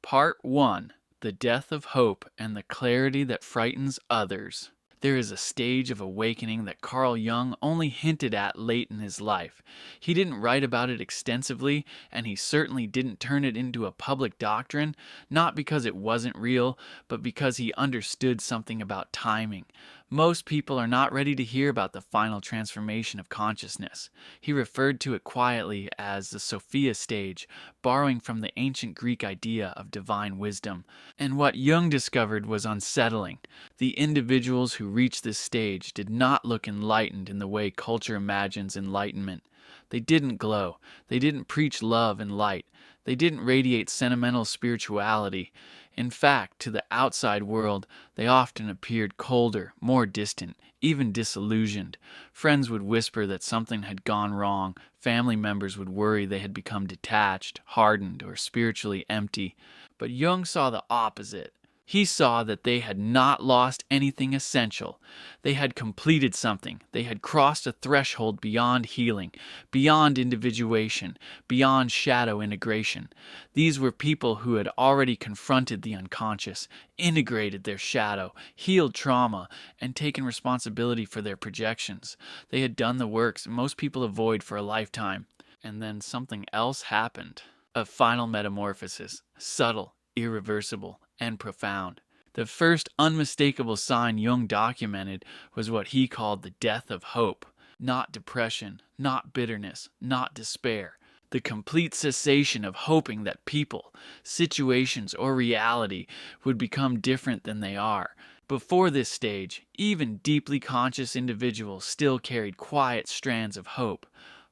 Part 1: The Death of Hope and the Clarity That Frightens Others. There is a stage of awakening that Carl Jung only hinted at late in his life. He didn't write about it extensively, and he certainly didn't turn it into a public doctrine, not because it wasn't real, but because he understood something about timing. Most people are not ready to hear about the final transformation of consciousness. He referred to it quietly as the Sophia stage, borrowing from the ancient Greek idea of divine wisdom. And what Jung discovered was unsettling. The individuals who reached this stage did not look enlightened in the way culture imagines enlightenment. They didn't glow. They didn't preach love and light. They didn't radiate sentimental spirituality. In fact, to the outside world, they often appeared colder, more distant, even disillusioned. Friends would whisper that something had gone wrong. Family members would worry they had become detached, hardened, or spiritually empty. But Jung saw the opposite. He saw that they had not lost anything essential. They had completed something. They had crossed a threshold beyond healing, beyond individuation, beyond shadow integration. These were people who had already confronted the unconscious, integrated their shadow, healed trauma, and taken responsibility for their projections. They had done the works most people avoid for a lifetime. And then something else happened. A final metamorphosis, subtle, irreversible, and profound. The first unmistakable sign Jung documented was what he called the death of hope. Not depression, not bitterness, not despair. The complete cessation of hoping that people, situations, or reality would become different than they are. Before this stage, even deeply conscious individuals still carried quiet strands of hope.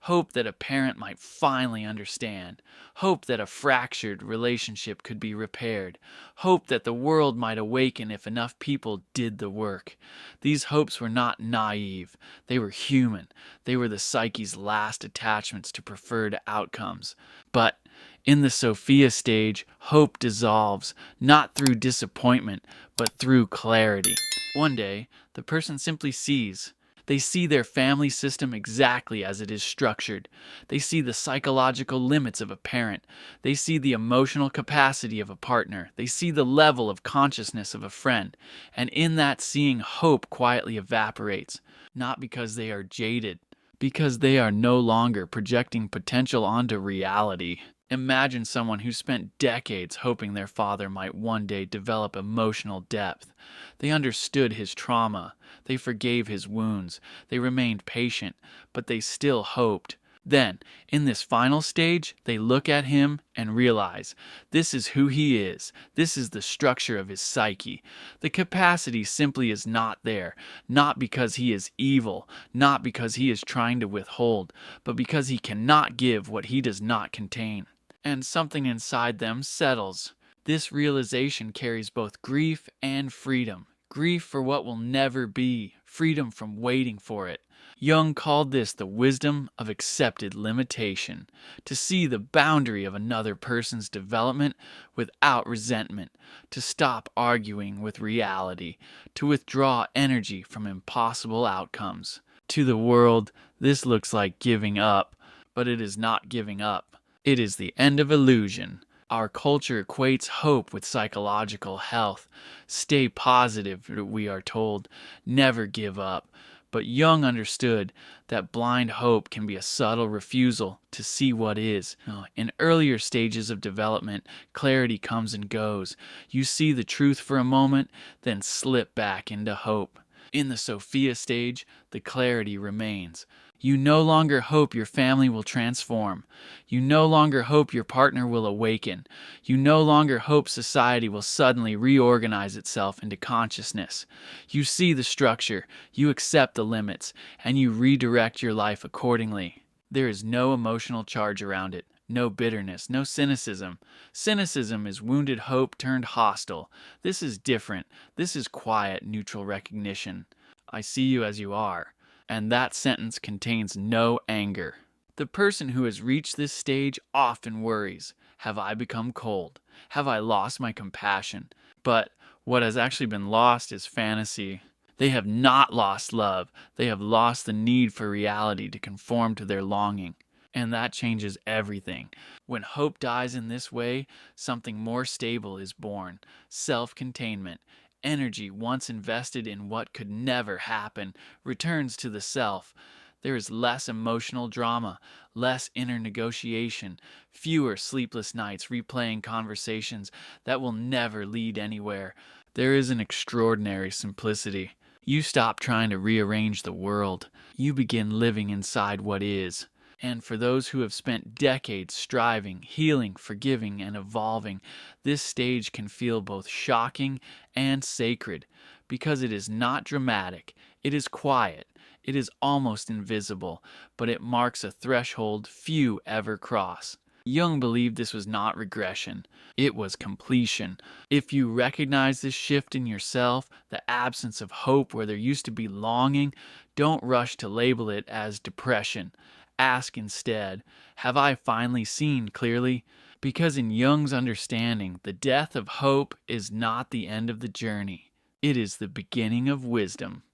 Hope that a parent might finally understand. Hope that a fractured relationship could be repaired. Hope that the world might awaken if enough people did the work. These hopes were not naive. They were human. They were the psyche's last attachments to preferred outcomes. But in the Sophia stage, hope dissolves, not through disappointment, but through clarity. One day, the person simply sees. They see their family system exactly as it is structured. They see the psychological limits of a parent. They see the emotional capacity of a partner. They see the level of consciousness of a friend. And in that seeing, hope quietly evaporates. Not because they are jaded, because they are no longer projecting potential onto reality. Imagine someone who spent decades hoping their father might one day develop emotional depth. They understood his trauma. They forgave his wounds. They remained patient, but they still hoped. Then, in this final stage, they look at him and realize this is who he is. This is the structure of his psyche. The capacity simply is not there, not because he is evil, not because he is trying to withhold, but because he cannot give what he does not contain. And something inside them settles. This realization carries both grief and freedom. Grief for what will never be, freedom from waiting for it. Jung called this the wisdom of accepted limitation, to see the boundary of another person's development without resentment, to stop arguing with reality, to withdraw energy from impossible outcomes. To the world, this looks like giving up, but it is not giving up. It is the end of illusion. Our culture equates hope with psychological health. Stay positive, we are told. Never give up. But Jung understood that blind hope can be a subtle refusal to see what is. In earlier stages of development, clarity comes and goes. You see the truth for a moment, then slip back into hope. In the Sophia stage, the clarity remains. You no longer hope your family will transform. You no longer hope your partner will awaken. You no longer hope society will suddenly reorganize itself into consciousness. You see the structure, you accept the limits, and you redirect your life accordingly. There is no emotional charge around it. No bitterness, no cynicism. Cynicism is wounded hope turned hostile. This is different. This is quiet, neutral recognition. I see you as you are. And that sentence contains no anger. The person who has reached this stage often worries. Have I become cold? Have I lost my compassion? But what has actually been lost is fantasy. They have not lost love. They have lost the need for reality to conform to their longing. And that changes everything. When hope dies in this way, something more stable is born: self containment. Energy once invested in what could never happen returns to the self. There is less emotional drama, less inner negotiation, fewer sleepless nights replaying conversations that will never lead anywhere. There is an extraordinary simplicity. You stop trying to rearrange the world. You begin living inside what is. And for those who have spent decades striving, healing, forgiving, and evolving, this stage can feel both shocking and sacred, because it is not dramatic, it is quiet, it is almost invisible, but it marks a threshold few ever cross. Jung believed this was not regression, it was completion. If you recognize this shift in yourself, the absence of hope where there used to be longing, don't rush to label it as depression. Ask instead, have I finally seen clearly? Because in Jung's understanding, the death of hope is not the end of the journey. It is the beginning of wisdom.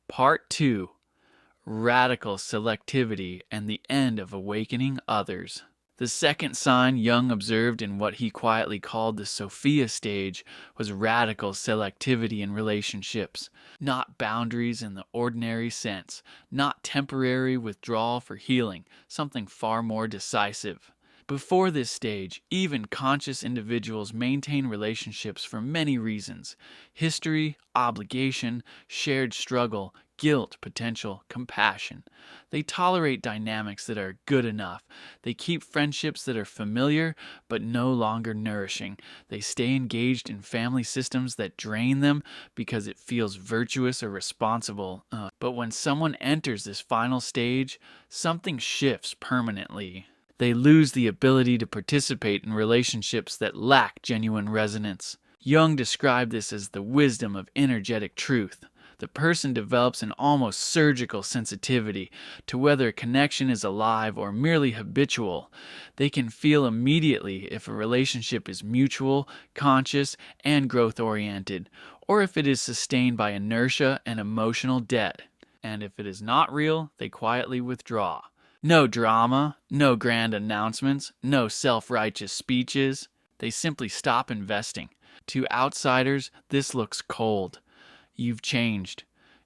Part 2. Radical selectivity and the end of awakening others. The second sign Jung observed in what he quietly called the Sophia stage was radical selectivity in relationships. Not boundaries in the ordinary sense, not temporary withdrawal for healing, something far more decisive. Before this stage, even conscious individuals maintain relationships for many reasons: history, obligation, shared struggle, guilt, potential, compassion. They tolerate dynamics that are good enough. They keep friendships that are familiar but no longer nourishing. They stay engaged in family systems that drain them because it feels virtuous or responsible. But when someone enters this final stage, something shifts permanently. They lose the ability to participate in relationships that lack genuine resonance. Jung described this as the wisdom of energetic truth. The person develops an almost surgical sensitivity to whether a connection is alive or merely habitual. They can feel immediately if a relationship is mutual, conscious, and growth-oriented, or if it is sustained by inertia and emotional debt. And if it is not real, they quietly withdraw. No drama, no grand announcements, no self-righteous speeches. They simply stop investing. To outsiders, this looks cold. You've changed.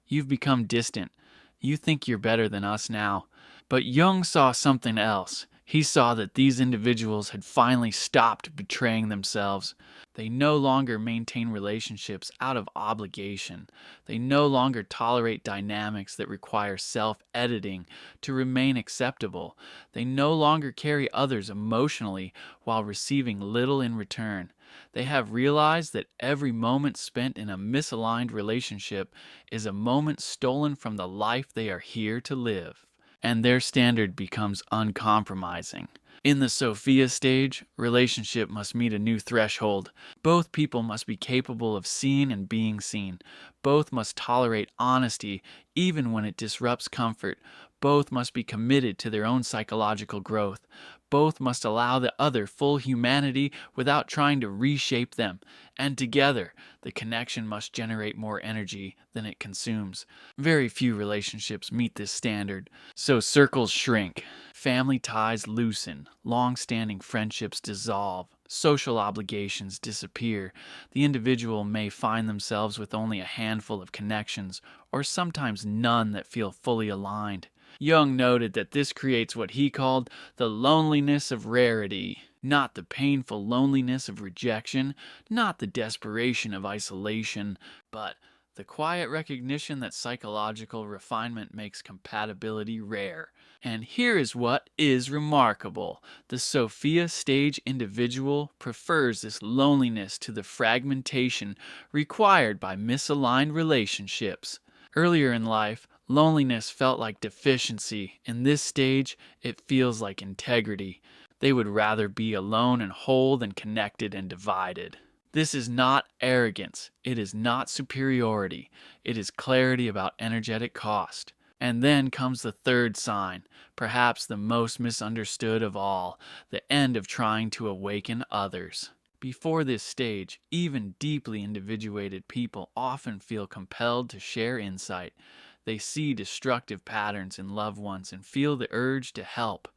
You've become distant. You think you're better than us now. But Jung saw something else. He saw that these individuals had finally stopped betraying themselves. They no longer maintain relationships out of obligation. They no longer tolerate dynamics that require self-editing to remain acceptable. They no longer carry others emotionally while receiving little in return. They have realized that every moment spent in a misaligned relationship is a moment stolen from the life they are here to live. And their standard becomes uncompromising. In the Sophia stage, relationship must meet a new threshold. Both people must be capable of seeing and being seen. Both must tolerate honesty even when it disrupts comfort. Both must be committed to their own psychological growth. Both must allow the other full humanity without trying to reshape them. And together, the connection must generate more energy than it consumes. Very few relationships meet this standard, so circles shrink. Family ties loosen. Long-standing friendships dissolve. Social obligations disappear. The individual may find themselves with only a handful of connections, or sometimes none that feel fully aligned. Jung noted that this creates what he called the loneliness of rarity, not the painful loneliness of rejection, not the desperation of isolation, but the quiet recognition that psychological refinement makes compatibility rare. And here is what is remarkable. The Sophia stage individual prefers this loneliness to the fragmentation required by misaligned relationships. Earlier in life, loneliness felt like deficiency. In this stage, it feels like integrity. They would rather be alone and whole than connected and divided. This is not arrogance. It is not superiority. It is clarity about energetic cost. And then comes the third sign, perhaps the most misunderstood of all, the end of trying to awaken others. Before this stage, even deeply individuated people often feel compelled to share insight. They see destructive patterns in loved ones and feel the urge to help.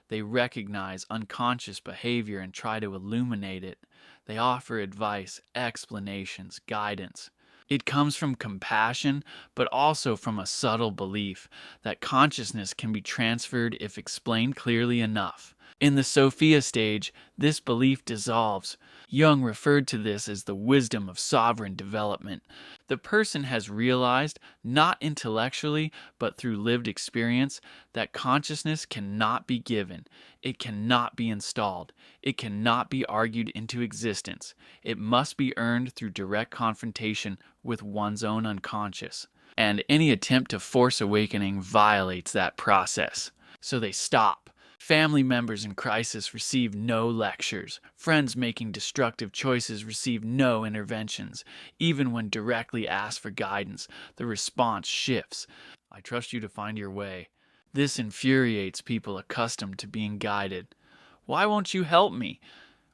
They recognize unconscious behavior and try to illuminate it. They offer advice, explanations, guidance. It comes from compassion, but also from a subtle belief that consciousness can be transferred if explained clearly enough. In the Sophia stage, this belief dissolves. Jung referred to this as the wisdom of sovereign development. The person has realized, not intellectually, but through lived experience, that consciousness cannot be given. It cannot be installed. It cannot be argued into existence. It must be earned through direct confrontation with one's own unconscious. And any attempt to force awakening violates that process. So they stop. Family members in crisis receive no lectures. Friends making destructive choices receive no interventions. Even when directly asked for guidance, the response shifts. I trust you to find your way. This infuriates people accustomed to being guided. Why won't you help me?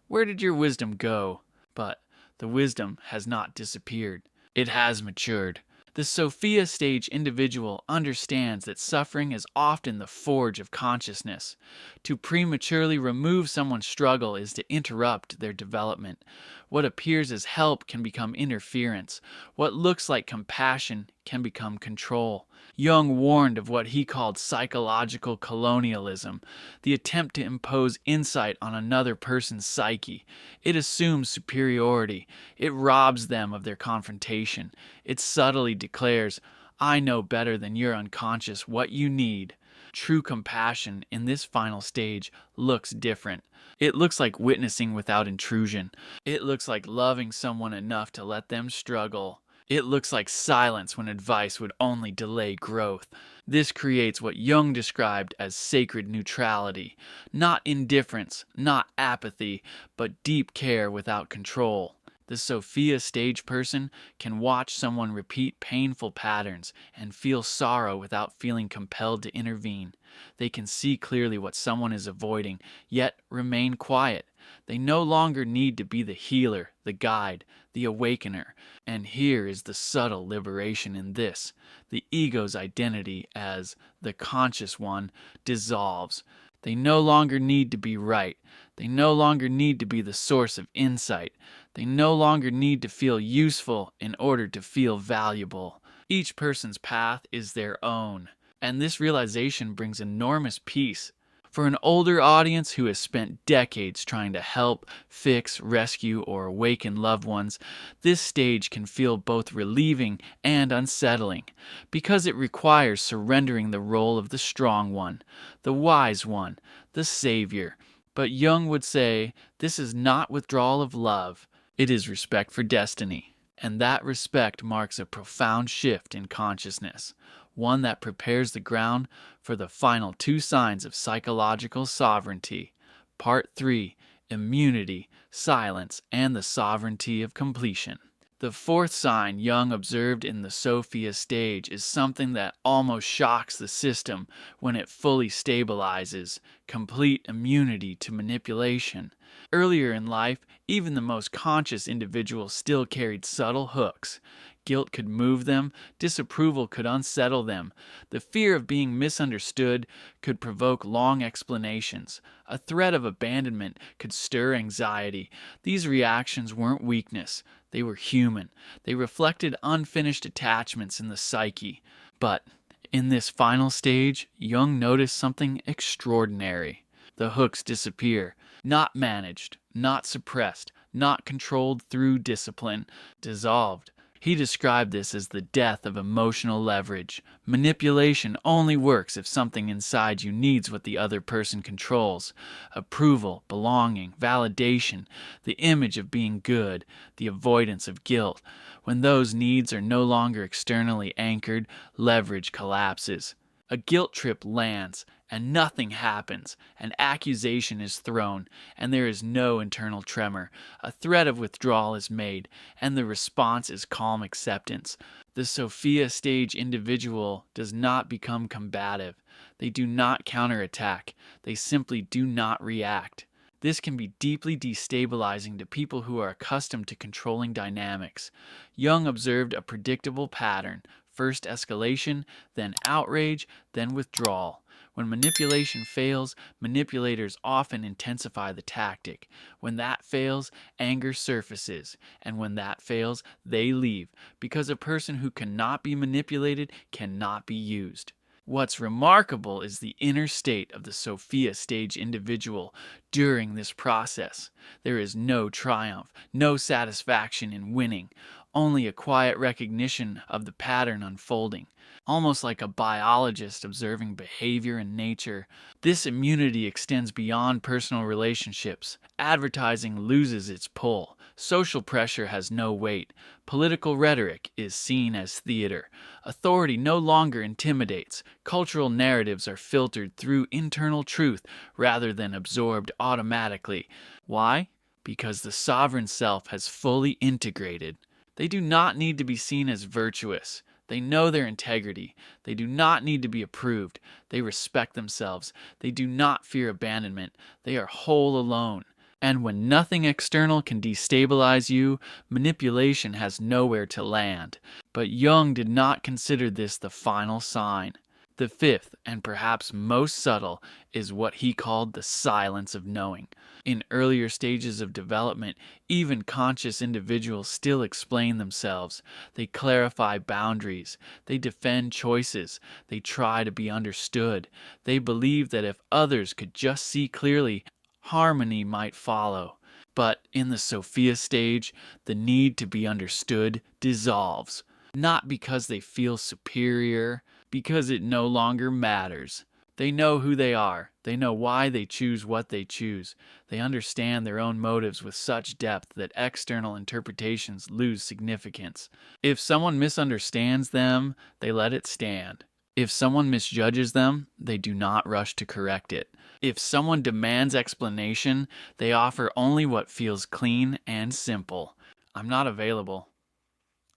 Where did your wisdom go? But the wisdom has not disappeared. It has matured. The Sophia stage individual understands that suffering is often the forge of consciousness. To prematurely remove someone's struggle is to interrupt their development. What appears as help can become interference. What looks like compassion can become control. Jung warned of what he called psychological colonialism, the attempt to impose insight on another person's psyche. It assumes superiority. It robs them of their confrontation. It subtly declares, I know better than your unconscious what you need. True compassion in this final stage looks different. It looks like witnessing without intrusion. It looks like loving someone enough to let them struggle. It looks like silence when advice would only delay growth. This creates what Jung described as sacred neutrality. Not indifference, not apathy, but deep care without control. The Sophia stage person can watch someone repeat painful patterns and feel sorrow without feeling compelled to intervene. They can see clearly what someone is avoiding, yet remain quiet. They no longer need to be the healer, the guide, the awakener. And here is the subtle liberation in this. The ego's identity as the conscious one dissolves. They no longer need to be right. They no longer need to be the source of insight. They no longer need to feel useful in order to feel valuable. Each person's path is their own, and this realization brings enormous peace. For an older audience who has spent decades trying to help, fix, rescue, or awaken loved ones, this stage can feel both relieving and unsettling, because it requires surrendering the role of the strong one, the wise one, the savior. But Jung would say this is not withdrawal of love, it is respect for destiny. And that respect marks a profound shift in consciousness, one that prepares the ground for the final two signs of psychological sovereignty. Part 3, Immunity, Silence, and the Sovereignty of Completion. The fourth sign Jung observed in the Sophia stage is something that almost shocks the system when it fully stabilizes: complete immunity to manipulation. Earlier in life, even the most conscious individual still carried subtle hooks. Guilt could move them, disapproval could unsettle them, the fear of being misunderstood could provoke long explanations, a threat of abandonment could stir anxiety. These reactions weren't weakness, they were human. They reflected unfinished attachments in the psyche. But in this final stage, Jung noticed something extraordinary. The hooks disappear, not managed, not suppressed, not controlled through discipline, dissolved. He described this as the death of emotional leverage. Manipulation only works if something inside you needs what the other person controls: approval, belonging, validation, the image of being good, the avoidance of guilt. When those needs are no longer externally anchored, leverage collapses. A guilt trip lands, and nothing happens. An accusation is thrown, and there is no internal tremor. A threat of withdrawal is made, and the response is calm acceptance. The Sophia stage individual does not become combative. They do not counterattack. They simply do not react. This can be deeply destabilizing to people who are accustomed to controlling dynamics. Jung observed a predictable pattern. First escalation, then outrage, then withdrawal. When manipulation fails, manipulators often intensify the tactic. When that fails, anger surfaces. And when that fails, they leave, because a person who cannot be manipulated cannot be used. What's remarkable is the inner state of the Sophia stage individual during this process. There is no triumph, no satisfaction in winning, only a quiet recognition of the pattern unfolding. Almost like a biologist observing behavior in nature, this immunity extends beyond personal relationships. Advertising loses its pull. Social pressure has no weight. Political rhetoric is seen as theater. Authority no longer intimidates. Cultural narratives are filtered through internal truth rather than absorbed automatically. Why? Because the sovereign self has fully integrated. They do not need to be seen as virtuous. They know their integrity. They do not need to be approved. They respect themselves. They do not fear abandonment. They are whole alone. And when nothing external can destabilize you, manipulation has nowhere to land. But Jung did not consider this the final sign. The fifth, and perhaps most subtle, is what he called the silence of knowing. In earlier stages of development, even conscious individuals still explain themselves. They clarify boundaries. They defend choices. They try to be understood. They believe that if others could just see clearly, harmony might follow. But in the Sophia stage, the need to be understood dissolves. Not because they feel superior, because it no longer matters. They know who they are. They know why they choose what they choose. They understand their own motives with such depth that external interpretations lose significance. If someone misunderstands them, they let it stand. If someone misjudges them, they do not rush to correct it. If someone demands explanation, they offer only what feels clean and simple. I'm not available.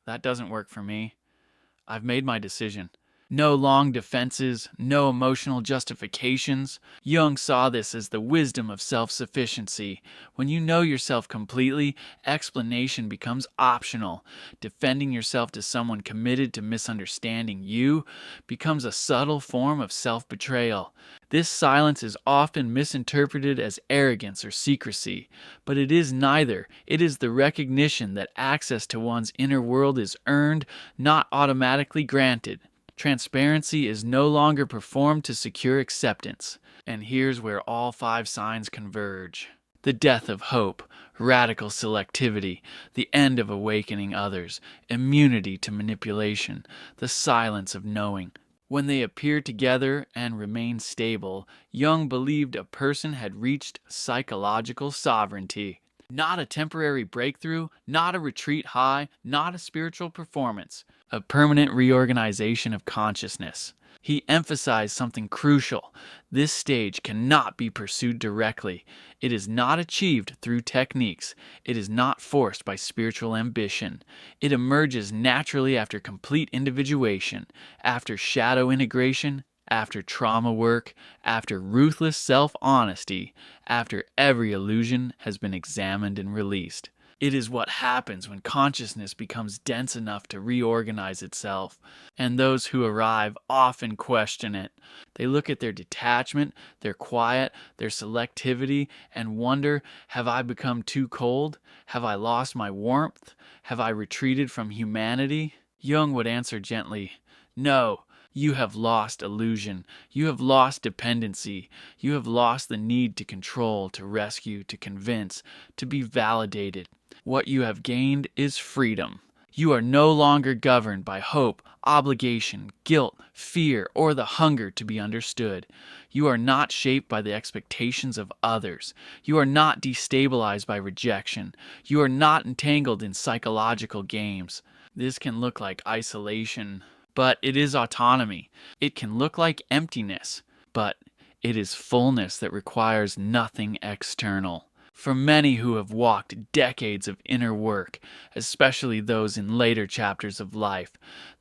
That doesn't work for me. I've made my decision. No long defenses, no emotional justifications. Jung saw this as the wisdom of self-sufficiency. When you know yourself completely, explanation becomes optional. Defending yourself to someone committed to misunderstanding you becomes a subtle form of self-betrayal. This silence is often misinterpreted as arrogance or secrecy, but it is neither. It is the recognition that access to one's inner world is earned, not automatically granted. Transparency is no longer performed to secure acceptance. And here's where all five signs converge. The death of hope, radical selectivity, the end of awakening others, immunity to manipulation, the silence of knowing. When they appear together and remain stable, Jung believed a person had reached psychological sovereignty. Not a temporary breakthrough, not a retreat high, not a spiritual performance. A permanent reorganization of consciousness. He emphasized something crucial. This stage cannot be pursued directly. It is not achieved through techniques. It is not forced by spiritual ambition. It emerges naturally after complete individuation, after shadow integration, after trauma work, after ruthless self-honesty, after every illusion has been examined and released. It is what happens when consciousness becomes dense enough to reorganize itself, and those who arrive often question it. They look at their detachment, their quiet, their selectivity, and wonder, have I become too cold? Have I lost my warmth? Have I retreated from humanity? Jung would answer gently, no. You have lost illusion. You have lost dependency. You have lost the need to control, to rescue, to convince, to be validated. What you have gained is freedom. You are no longer governed by hope, obligation, guilt, fear, or the hunger to be understood. You are not shaped by the expectations of others. You are not destabilized by rejection. You are not entangled in psychological games. This can look like isolation, but it is autonomy. It can look like emptiness, but it is fullness that requires nothing external. For many who have walked decades of inner work, especially those in later chapters of life,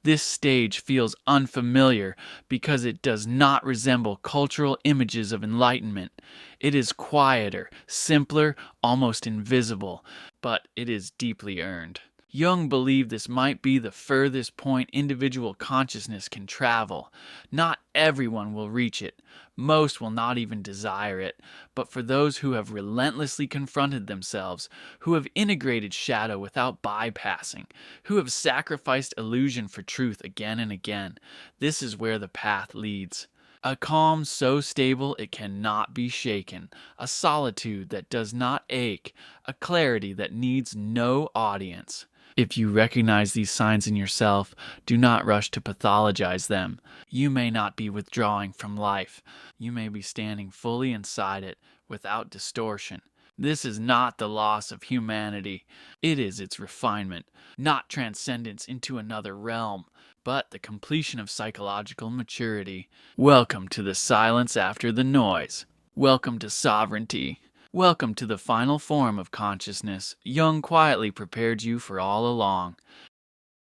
this stage feels unfamiliar because it does not resemble cultural images of enlightenment. It is quieter, simpler, almost invisible, but it is deeply earned. Jung believed this might be the furthest point individual consciousness can travel. Not everyone will reach it. Most will not even desire it. But for those who have relentlessly confronted themselves, who have integrated shadow without bypassing, who have sacrificed illusion for truth again and again, this is where the path leads. A calm so stable it cannot be shaken, a solitude that does not ache, a clarity that needs no audience. If you recognize these signs in yourself, do not rush to pathologize them. You may not be withdrawing from life. You may be standing fully inside it, without distortion. This is not the loss of humanity. It is its refinement, not transcendence into another realm, but the completion of psychological maturity. Welcome to the silence after the noise. Welcome to sovereignty. Welcome to the final form of consciousness Jung quietly prepared you for all along.